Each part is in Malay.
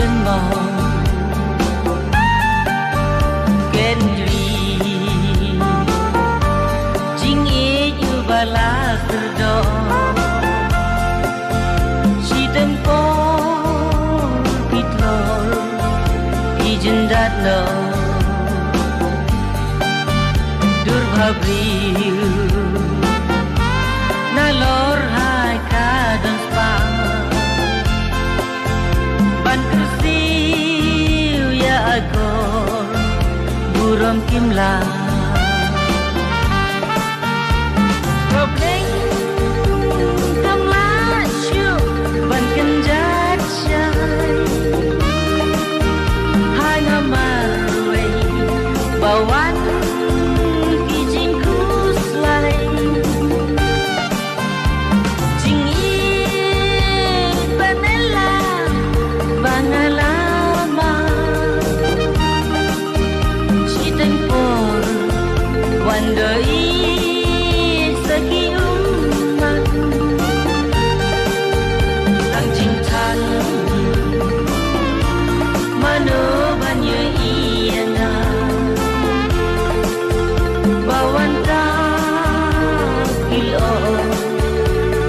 chân mòn kén dwi jing e yu bala serdo si tempo pitlor ijen dat no dur bhabriu na lor hai ka dan spa ban kursiu ya agor burom kimla problem kamla shu ban kenjat chai hai ngamarwe bawan Wandai segi umat Lang cintan Mano banyo iyana Bawanta ilo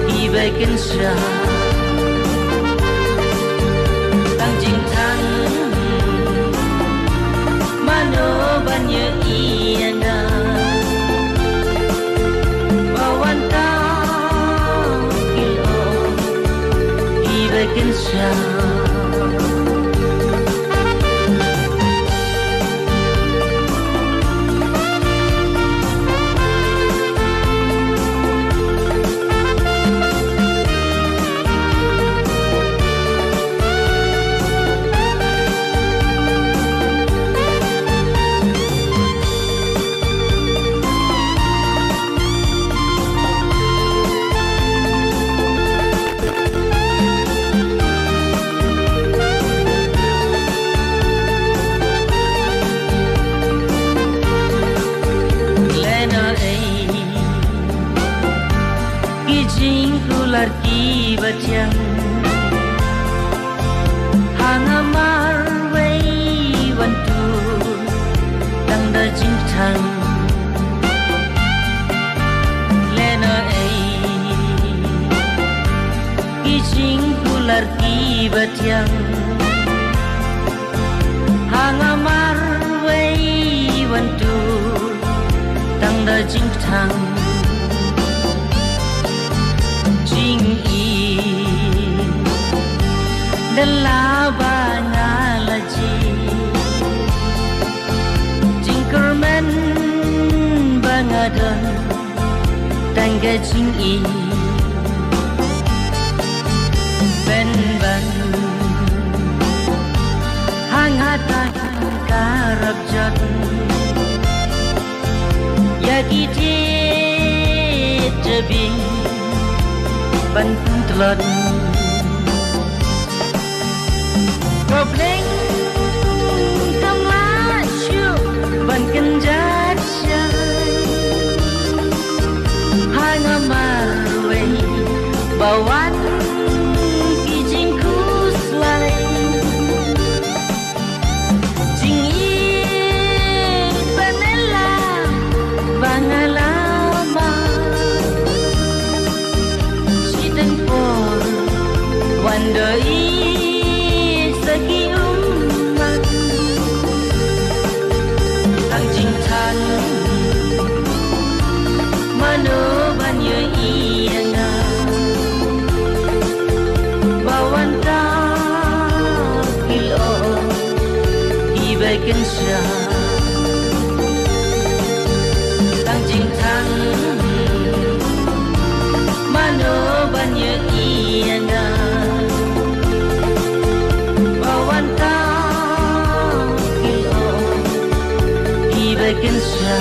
Ibaikin siya Lang cintan Mano banyo iyana Lagi bajang hangamar wei wantu dang da jing thang lena ei kijing kular ki bajang hangamar wei wantu dang da jing thang Dalabana laji Jingkerman bangadon Tangga jingi Ben ban Hangatan karab jat Yagi tit jebing Ban telan Problem kamla shu ban kenjat chai hai ngamarwe bawan kijing kuslai jingi panela bangalama sidang por wandai segi umat Lang cintan Mano banyo iyana Bawanta ilo Ibaikin siya Lang cintan Mano banyo iyana Bawanta ilo Ibaikin siya